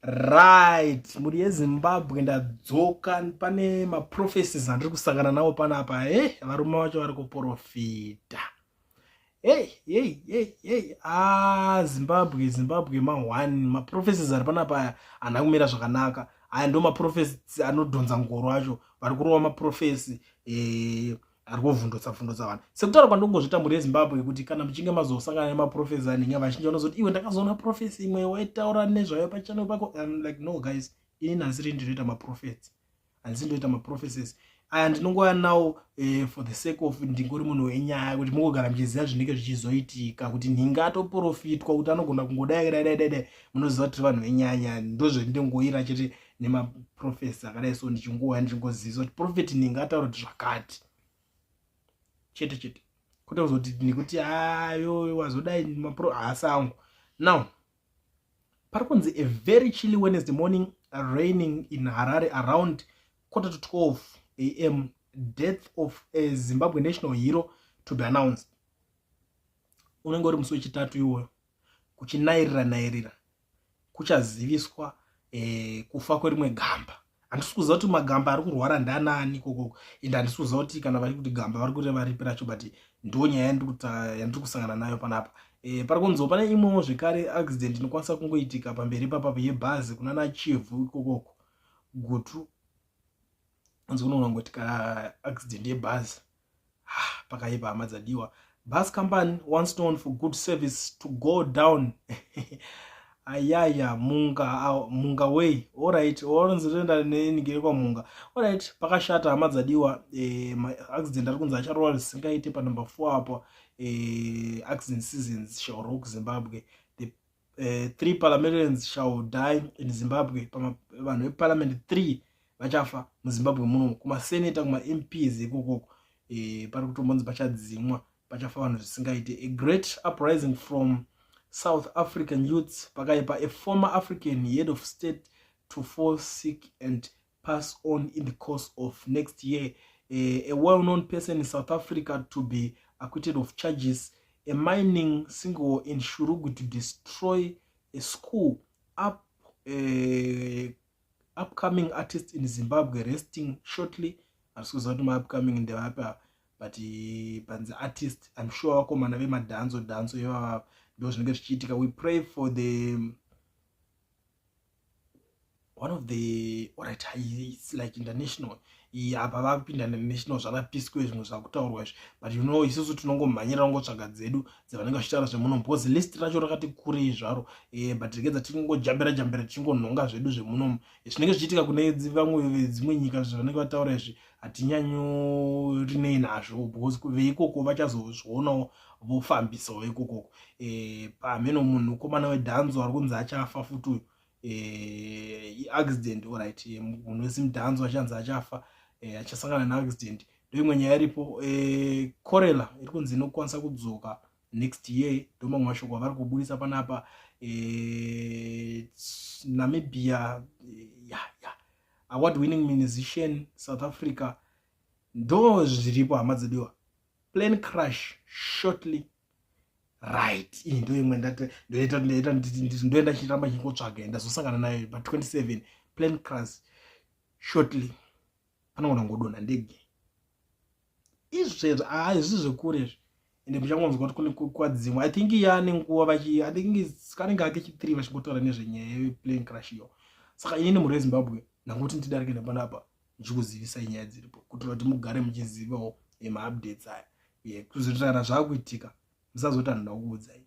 Right, muri yeZimbabwe ndadzoka pane maprophecies andiri kusangana nawo panapa. Varume vacho vari kuprofita. Zimbabwe ma1 maprophecies ari panapa haana kumira zvakanaka. Aya ndo maprophecies anodhonza ngoro acho. Vari kurova maprophecy ari kuvhundutsa vanhu. Sekutaura kwandongozvita muri yeZimbabwe kuti kana muchinge mazosangana nemaprophecies anenge vazhinji vanozoti iwe ndakazoona prophecy imwe waitaura nezvayo pachannel pako. I'm like, no guys, ini handisiri ndinoita maprophets, handisi ndoita maprophecies. Aya ndinongova nawo for the sake of ndingori munhu wenyaya kuti mungogara muchiziva zvinenge zvichizoitika kuti nhinga atoprofitwa kuti anogona kungodai dai munoziva kuti vanhu venyanya. Ndozvendingoira chete nemaprophecies akadai, so ndichingouya ndichingoziva kuti prophet nhinga ataura kuti zvakati chete kuti kuzoti nekuti ayo wazodai hasi angu. Now pari kunzi a very chilly Wednesday morning raining in Harare around 11:45 a.m. death of a Zimbabwe national hero to be announced. Unenge uri musi wechitatu iwoyo kuchinairira kuchaziviswa kufa kwerimwe gamba. Handisi kuziva kuti magamba ari kurwara ndanani kokoko, ende handisi kuziva kuti kana vari kuti gamba vari kureva ripi racho, but ndo nyaya yandiri kusangana nayo panapa. Pari kunziwo pane imwewo zvekare accident inokwanisa kungoitika pamberi papapo yebhazi kunana Chivu ikokoko Gutu. Anzi kunongoitika accident yebhazi. Pakaipa hama dzadiwa. Bus company once known for good service to go down. Ayaya munga way. Alright, oronzirenda neningire kwa munga. Alright, pakashata hama dzadiwa. Accident ari kunzi acharova risingaite pa number 4 apo. Accident seasons shall rock Zimbabwe. The 3 parliamentarians shall die in Zimbabwe. Vanhu veparliament 3 vachafa muZimbabwe muno. Kuma senator kuma MPs ikokoko pari kutombonzi pachadzimwa pachafa vanhu zvisingaite. A great uprising from South African youths. Pakaipa a former African head of state to fall sick and pass on in the course of next year. A well-known person in South Africa to be acquitted of charges. A mining single in Shurugu to destroy a school. Upcoming artist in Zimbabwe resting shortly. My upcoming in the upper, but the artist, I'm sure wako mana ve madanzo those chitika. We pray for the one of the alright, it's like international. Apavapinda international zvakapiswe zvinhu zvakutaurwa, but you know isusu tinongomhanyira ngotsvaga dzedu dzevanenge vachitaura zvemuno because list racho rakati kurei zvaro, but regedza tingongojambira tichingonhonga zvedu zvemuno. Zvinenge zvichiitika kune dzimwe nyika zvavanenge vataura izvi hatinyanyorinei nazvo because veikoko vachazozvionawo vofambisawo ikokoko. Pameno munhu komana wedhanzo ari kunzi achafa futi uyu accident. Alright, munhu wesimudhanzo achanzi achafa achasangana neaccident. Ndoimwe nyaya iripo. Korela iri kunzi inokwanisa kudzoka next year. Ndomamwe mashoko avari kubudisa panapa. Namibia award winning musician South Africa. Ndo zviripo hama dzediwa. Plane crash shortly. Right, ndo imwe ndoenda chiramba chingotsvaga ndazosangana nayo pa 27 plane crash shortly. Panogona ngodonha ndege. Izvi zvekure ende muchangonzwa kuti kune kwadzimwa. I think yaane nguva I think kanenge ake chi3 vachingotaura nezvenyaya yeplane crash iyo. Saka inini muri yeZimbabwe ndanguti ndidarike nepanapa ndichikuzivisa nyaya dziripo kuti mugare muchizivawo ma-updates aya. Kuzotara zvakuitika musazoti handina kukuudzai.